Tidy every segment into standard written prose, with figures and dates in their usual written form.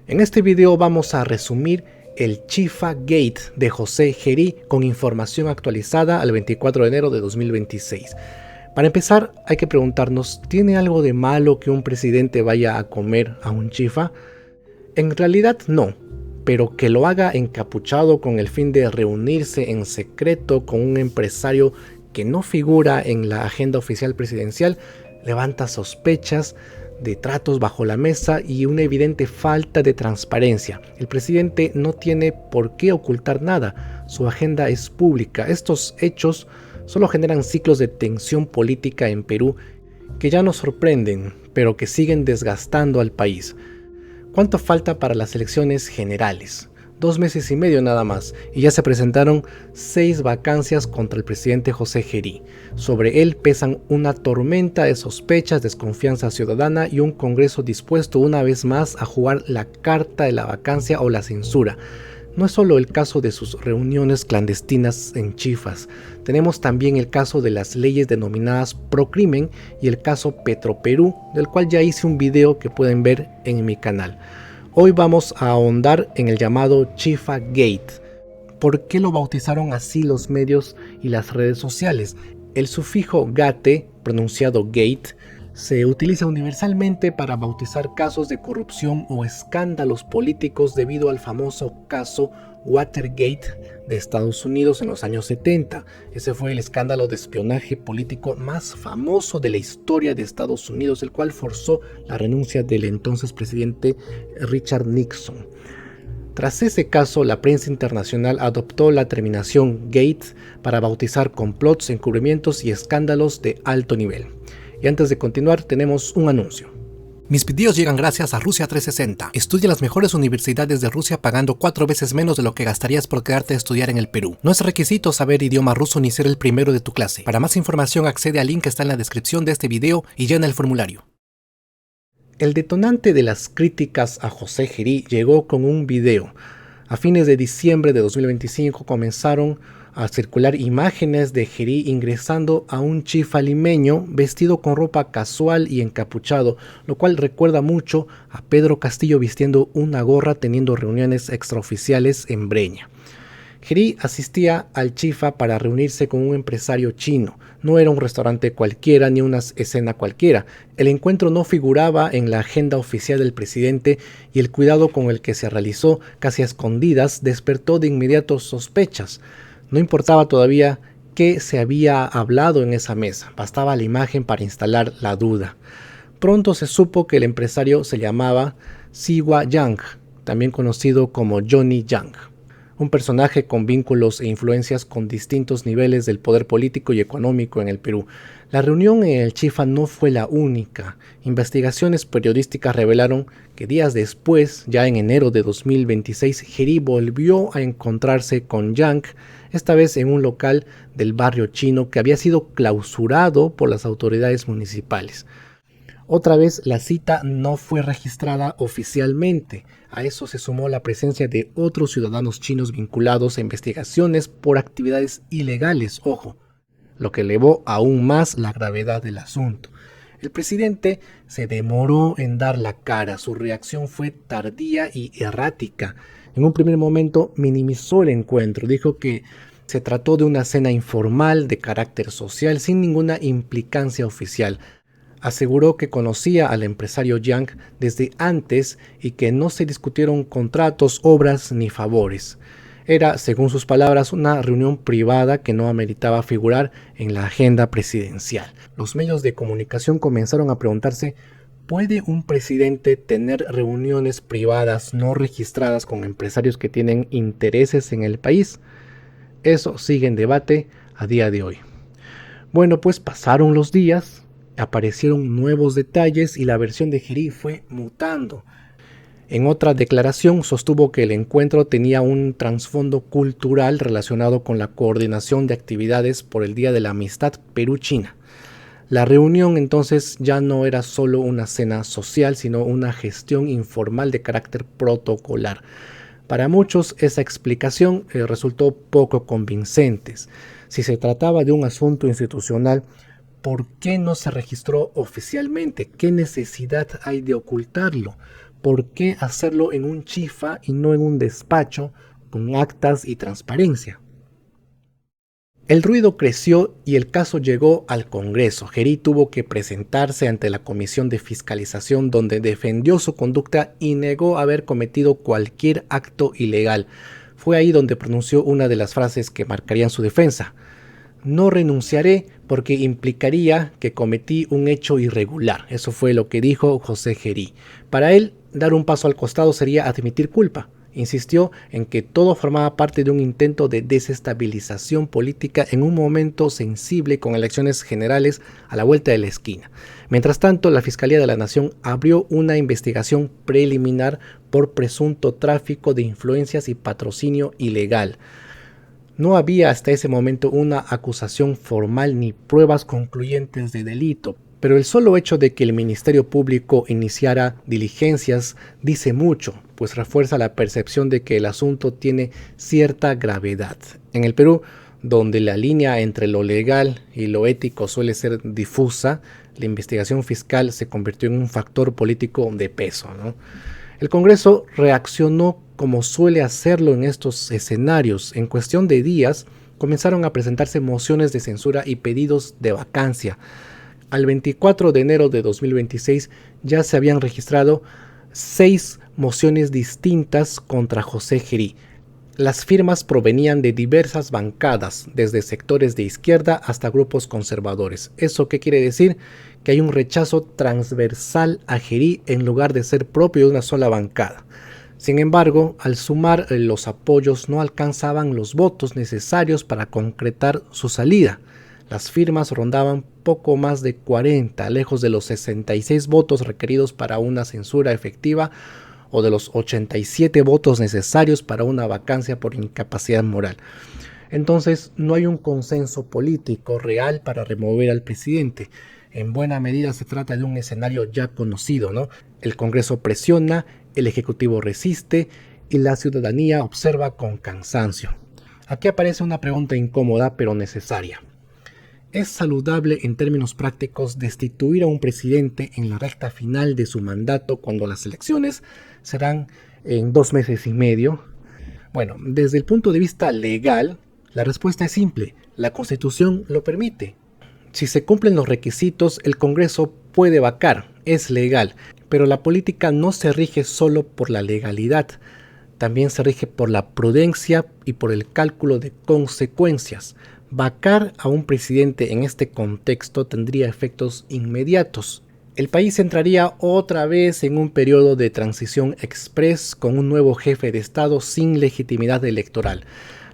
En este video vamos a resumir el Chifa Gate de José Gerí con información actualizada al 24 de enero de 2026. Para empezar, hay que preguntarnos, ¿tiene algo de malo que un presidente vaya a comer a un chifa? En realidad no, pero que lo haga encapuchado con el fin de reunirse en secreto con un empresario que no figura en la agenda oficial presidencial levanta sospechas de tratos bajo la mesa y una evidente falta de transparencia. El presidente no tiene por qué ocultar nada, su agenda es pública. Estos hechos solo generan ciclos de tensión política en Perú que ya nos sorprenden, pero que siguen desgastando al país. ¿Cuánto falta para las elecciones generales? 2 meses y medio nada más, y ya se presentaron 6 vacancias contra el presidente José Gerí. Sobre él pesan una tormenta de sospechas, desconfianza ciudadana y un Congreso dispuesto una vez más a jugar la carta de la vacancia o la censura. No es solo el caso de sus reuniones clandestinas en chifas, tenemos también el caso de las leyes denominadas Procrimen y el caso Petroperú, del cual ya hice un video que pueden ver en mi canal. Hoy vamos a ahondar en el llamado Chifa Gate. ¿Por qué lo bautizaron así los medios y las redes sociales? El sufijo gate, pronunciado gate, se utiliza universalmente para bautizar casos de corrupción o escándalos políticos debido al famoso caso Watergate de Estados Unidos en los años 70. Ese fue el escándalo de espionaje político más famoso de la historia de Estados Unidos, el cual forzó la renuncia del entonces presidente Richard Nixon. Tras ese caso, la prensa internacional adoptó la terminación Gate para bautizar complots, encubrimientos y escándalos de alto nivel. Y antes de continuar, tenemos un anuncio. Mis videos llegan gracias a Rusia 360. Estudia en las mejores universidades de Rusia pagando 4 veces menos de lo que gastarías por quedarte a estudiar en el Perú. No es requisito saber idioma ruso ni ser el primero de tu clase. Para más información accede al link que está en la descripción de este video y llena el formulario. El detonante de las críticas a José Gerí llegó con un video. A fines de diciembre de 2025 comenzaron a circular imágenes de Gerí ingresando a un chifa limeño vestido con ropa casual y encapuchado, lo cual recuerda mucho a Pedro Castillo vistiendo una gorra teniendo reuniones extraoficiales en Breña. Gerí asistía al chifa para reunirse con un empresario chino. No era un restaurante cualquiera ni una escena cualquiera. El encuentro no figuraba en la agenda oficial del presidente y el cuidado con el que se realizó, casi a escondidas, despertó de inmediato sospechas. No importaba todavía qué se había hablado en esa mesa, bastaba la imagen para instalar la duda. Pronto se supo que el empresario se llamaba Siwa Yang, también conocido como Johnny Yang, un personaje con vínculos e influencias con distintos niveles del poder político y económico en el Perú. La reunión en el Chifa no fue la única. Investigaciones periodísticas revelaron que días después, ya en enero de 2026, Gerí volvió a encontrarse con Yang, esta vez en un local del barrio chino que había sido clausurado por las autoridades municipales. Otra vez la cita no fue registrada oficialmente. A eso se sumó la presencia de otros ciudadanos chinos vinculados a investigaciones por actividades ilegales, ojo, lo que elevó aún más la gravedad del asunto. El presidente se demoró en dar la cara, su reacción fue tardía y errática. En un primer momento minimizó el encuentro, dijo que se trató de una cena informal de carácter social sin ninguna implicancia oficial. Aseguró que conocía al empresario Yang desde antes y que no se discutieron contratos, obras ni favores. Era, según sus palabras, una reunión privada que no ameritaba figurar en la agenda presidencial. Los medios de comunicación comenzaron a preguntarse, ¿puede un presidente tener reuniones privadas no registradas con empresarios que tienen intereses en el país? Eso sigue en debate a día de hoy. Bueno, pues pasaron los días. Aparecieron nuevos detalles y la versión de Gerí fue mutando. En otra declaración sostuvo que el encuentro tenía un trasfondo cultural relacionado con la coordinación de actividades por el Día de la Amistad Perú-China. La reunión entonces ya no era solo una cena social, sino una gestión informal de carácter protocolar. Para muchos esa explicación resultó poco convincente. Si se trataba de un asunto institucional, ¿por qué no se registró oficialmente? ¿Qué necesidad hay de ocultarlo? ¿por qué hacerlo en un chifa y no en un despacho con actas y transparencia? El ruido creció y el caso llegó al Congreso. Gerí tuvo que presentarse ante la Comisión de Fiscalización, donde defendió su conducta y negó haber cometido cualquier acto ilegal. Fue ahí donde pronunció una de las frases que marcarían su defensa: no renunciaré porque implicaría que cometí un hecho irregular. Eso fue lo que dijo José Gerí. Para él, dar un paso al costado sería admitir culpa. Insistió en que todo formaba parte de un intento de desestabilización política en un momento sensible con elecciones generales a la vuelta de la esquina. Mientras tanto, la Fiscalía de la Nación abrió una investigación preliminar por presunto tráfico de influencias y patrocinio ilegal. No había hasta ese momento una acusación formal ni pruebas concluyentes de delito, pero el solo hecho de que el Ministerio Público iniciara diligencias dice mucho, pues refuerza la percepción de que el asunto tiene cierta gravedad. En el Perú, donde la línea entre lo legal y lo ético suele ser difusa, la investigación fiscal se convirtió en un factor político de peso, ¿no? El Congreso reaccionó como suele hacerlo en estos escenarios. En cuestión de días, comenzaron a presentarse mociones de censura y pedidos de vacancia. Al 24 de enero de 2026 ya se habían registrado 6 mociones distintas contra José Gerí. Las firmas provenían de diversas bancadas, desde sectores de izquierda hasta grupos conservadores. ¿Eso qué quiere decir? Que hay un rechazo transversal a Gerí en lugar de ser propio de una sola bancada. Sin embargo, al sumar los apoyos no alcanzaban los votos necesarios para concretar su salida. Las firmas rondaban poco más de 40, lejos de los 66 votos requeridos para una censura efectiva o de los 87 votos necesarios para una vacancia por incapacidad moral. Entonces, no hay un consenso político real para remover al presidente. En buena medida se trata de un escenario ya conocido, ¿no? El Congreso presiona, el Ejecutivo resiste y la ciudadanía observa con cansancio. Aquí aparece una pregunta incómoda pero necesaria. ¿Es saludable en términos prácticos destituir a un presidente en la recta final de su mandato cuando las elecciones serán en 2 meses y medio? Bueno, desde el punto de vista legal, la respuesta es simple. La Constitución lo permite. Si se cumplen los requisitos, el Congreso puede vacar, es legal, pero la política no se rige solo por la legalidad, también se rige por la prudencia y por el cálculo de consecuencias. Vacar a un presidente en este contexto tendría efectos inmediatos. El país entraría otra vez en un periodo de transición express con un nuevo jefe de Estado sin legitimidad electoral.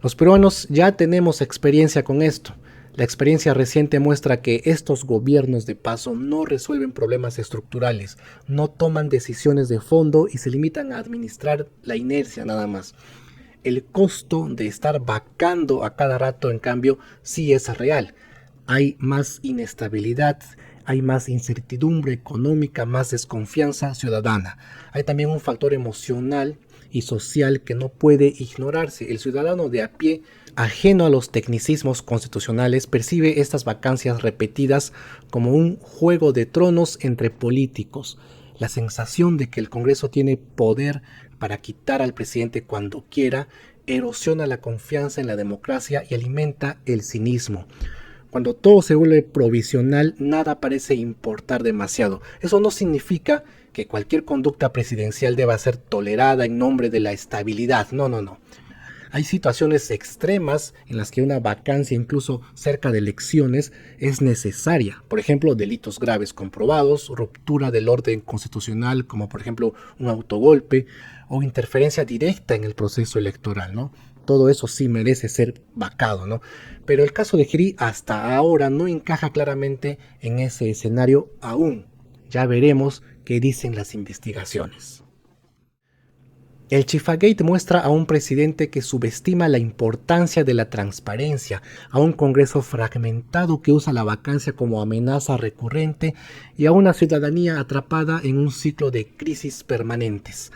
Los peruanos ya tenemos experiencia con esto. La experiencia reciente muestra que estos gobiernos de paso no resuelven problemas estructurales, no toman decisiones de fondo y se limitan a administrar la inercia nada más. El costo de estar vacando a cada rato, en cambio, sí es real. Hay más inestabilidad, hay más incertidumbre económica, más desconfianza ciudadana. Hay también un factor emocional y social que no puede ignorarse. El ciudadano de a pie, ajeno a los tecnicismos constitucionales, percibe estas vacancias repetidas como un juego de tronos entre políticos. La sensación de que el Congreso tiene poder para quitar al presidente cuando quiera erosiona la confianza en la democracia y alimenta el cinismo. Cuando todo se vuelve provisional, nada parece importar demasiado. Eso no significa que cualquier conducta presidencial deba ser tolerada en nombre de la estabilidad. No. Hay situaciones extremas en las que una vacancia, incluso cerca de elecciones, es necesaria. Por ejemplo, delitos graves comprobados, ruptura del orden constitucional, como por ejemplo un autogolpe, o interferencia directa en el proceso electoral, ¿no? Todo eso sí merece ser vacado, ¿no? Pero el caso de Gerí hasta ahora no encaja claramente en ese escenario aún. Ya veremos qué dicen las investigaciones. El Chifagate muestra a un presidente que subestima la importancia de la transparencia, a un Congreso fragmentado que usa la vacancia como amenaza recurrente y a una ciudadanía atrapada en un ciclo de crisis permanentes.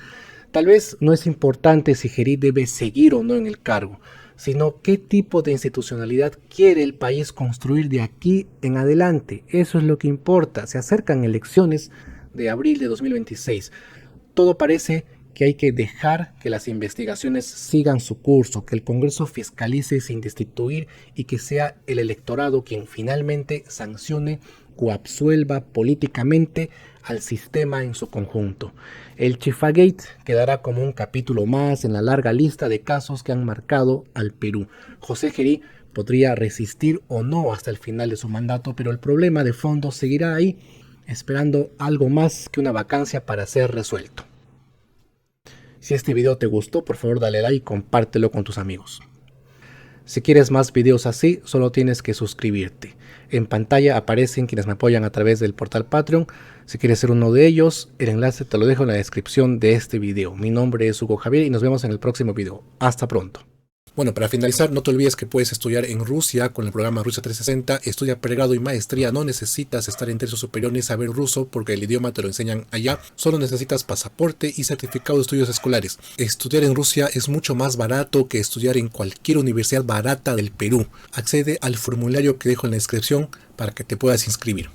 Tal vez no es importante si Gerí debe seguir o no en el cargo, sino qué tipo de institucionalidad quiere el país construir de aquí en adelante. Eso es lo que importa. Se acercan elecciones de abril de 2026. todo parece que hay que dejar que las investigaciones sigan su curso, que el Congreso fiscalice sin destituir y que sea el electorado quien finalmente sancione o absuelva políticamente al sistema en su conjunto. El Chifagate quedará como un capítulo más en la larga lista de casos que han marcado al Perú. José Gerí podría resistir o no hasta el final de su mandato, pero el problema de fondo seguirá ahí, esperando algo más que una vacancia para ser resuelto. Si este video te gustó, por favor dale like y compártelo con tus amigos. Si quieres más videos así, solo tienes que suscribirte. En pantalla aparecen quienes me apoyan a través del portal Patreon. Si quieres ser uno de ellos, el enlace te lo dejo en la descripción de este video. Mi nombre es Hugo Javier y nos vemos en el próximo video. Hasta pronto. Bueno, para finalizar, no te olvides que puedes estudiar en Rusia con el programa Rusia 360, estudia pregrado y maestría, no necesitas estar en tercio superior ni saber ruso porque el idioma te lo enseñan allá, solo necesitas pasaporte y certificado de estudios escolares. Estudiar en Rusia es mucho más barato que estudiar en cualquier universidad barata del Perú. Accede al formulario que dejo en la descripción para que te puedas inscribir.